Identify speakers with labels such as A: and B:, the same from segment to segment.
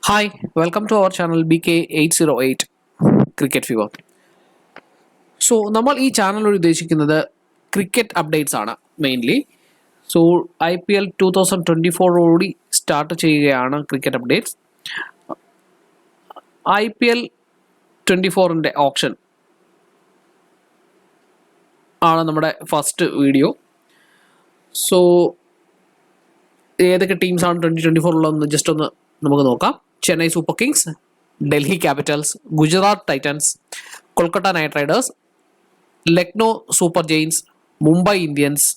A: Hi, welcome to our channel BK808 Cricket Fever. So നമ്മൾ ഈ ചാനലിൽ ഉദ്ദേശിക്കുന്നത് ക്രിക്കറ്റ് അപ്ഡേറ്റ്സ് ആണ് മെയിൻലി. സോ IPL 2024ഓടി സ്റ്റാർട്ട് ചെയ്യുകയാണ് ക്രിക്കറ്റ് അപ്ഡേറ്റ്സ്. IPL 24ൻ്റെ ഓപ്ഷൻ ആണ് നമ്മുടെ ഫസ്റ്റ് വീഡിയോ. സോ ഏതൊക്കെ ടീംസാണ് 2024 ജസ്റ്റ് ഒന്ന് നമുക്ക് നോക്കാം. Chennai super Kings, Delhi Capitals, Gujarat Titans, Kolkata night Riders, Lucknow super Jains, Mumbai Indians,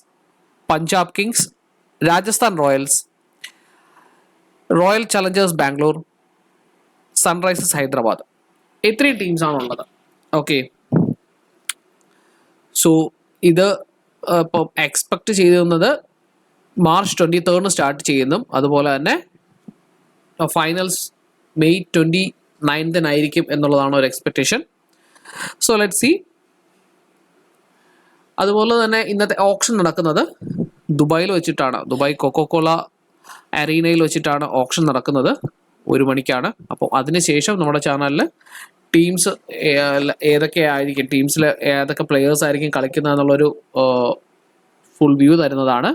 A: Punjab Kings, Rajasthan Royals, royal Challengers Bangalore, Sunrisers Hyderabad. ഇത്രയും ടീംസാണുള്ളത്. ഓക്കെ, സോ ഇത് ഇപ്പം എക്സ്പെക്ട് ചെയ്യുന്നത് മാർച്ച് 23 സ്റ്റാർട്ട് ചെയ്യുന്നു. അതുപോലെ തന്നെ ഫൈനൽസ് മെയ് 29 എന്നുള്ളതാണ് ഒരു എക്സ്പെക്റ്റേഷൻ. So let see. അതുപോലെ തന്നെ ഇന്നത്തെ ഓപ്ഷൻ നടക്കുന്നത് ദുബായിൽ വെച്ചിട്ടാണ്. ദുബായ് കൊക്കോകോള അരീനയിൽ വെച്ചിട്ടാണ് ഓപ്ഷൻ നടക്കുന്നത്. 1 മണിക്കാണ്. അപ്പോൾ അതിനുശേഷം നമ്മുടെ ചാനലിൽ ടീംസ് ഏതൊക്കെയായിരിക്കും, ടീംസിൽ ഏതൊക്കെ പ്ലെയേഴ്സ് ആയിരിക്കും കളിക്കുന്നത് എന്നുള്ളൊരു ഫുൾ വ്യൂ തരുന്നതാണ്.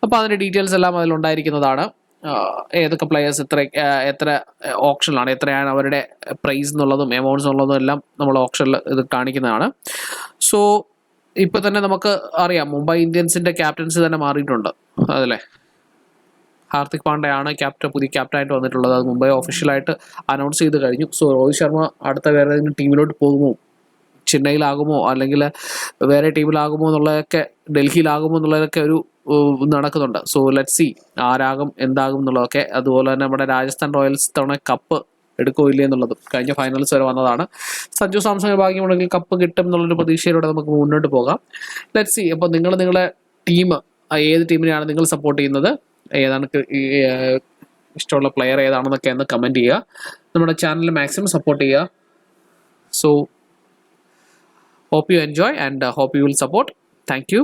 A: അപ്പോൾ അതിൻ്റെ ഡീറ്റെയിൽസ് എല്ലാം അതിലുണ്ടായിരിക്കുന്നതാണ്. ഏതൊക്കെ പ്ലെയേഴ്സ് എത്ര ഓപ്ഷനിലാണ്, എത്രയാണ് അവരുടെ പ്രൈസ് എന്നുള്ളതും എമൗണ്ട്സ് എന്നുള്ളതും എല്ലാം നമ്മൾ ഓപ്ഷനിൽ ഇത് കാണിക്കുന്നതാണ്. സോ ഇപ്പോൾ തന്നെ നമുക്ക് അറിയാം, മുംബൈ ഇന്ത്യൻസിൻ്റെ ക്യാപ്റ്റൻസി തന്നെ മാറിയിട്ടുണ്ട്. അതല്ലേ, ഹാർദിക് പാണ്ഡ്യയാണ് പുതിയ ക്യാപ്റ്റനായിട്ട് വന്നിട്ടുള്ളത്. അത് മുംബൈ ഒഫീഷ്യലായിട്ട് അനൗൺസ് ചെയ്ത് കഴിഞ്ഞു. സോ രോഹിത് ശർമ്മ അടുത്ത വേറെ ഏതെങ്കിലും ടീമിലോട്ട് പോകുമോ, ചെന്നൈയിലാകുമോ അല്ലെങ്കിൽ വേറെ ടീമിലാകുമോ എന്നുള്ളതൊക്കെ, ഡൽഹിയിലാകുമോ എന്നുള്ളതൊക്കെ ഒരു നടക്കുന്നുണ്ട്. സോ ലെറ്റ് സി ആരാകും എന്താകും എന്നുള്ളതൊക്കെ. അതുപോലെ തന്നെ നമ്മുടെ രാജസ്ഥാൻ റോയൽസ് തവണ കപ്പ് എടുക്കോ ഇല്ലേ എന്നുള്ളതും കഴിഞ്ഞ ഫൈനൽസ് വരെ വന്നതാണ്. സഞ്ജു സാംസൺ ഭാഗ്യമുണ്ടെങ്കിൽ കപ്പ് കിട്ടും എന്നുള്ളൊരു പ്രതീക്ഷയിലൂടെ നമുക്ക് മുന്നോട്ട് പോകാം. Let see. അപ്പോൾ നിങ്ങളുടെ ടീം ഏത് ടീമിനെയാണ് നിങ്ങൾ സപ്പോർട്ട് ചെയ്യുന്നത്, ഏതാണ് ഇഷ്ടമുള്ള പ്ലെയർ ഏതാണെന്നൊക്കെ ഒന്ന് കമൻറ്റ് ചെയ്യുക. നമ്മുടെ ചാനൽ മാക്സിമം സപ്പോർട്ട് ചെയ്യുക. So hope you enjoy and hope you will support. Thank you.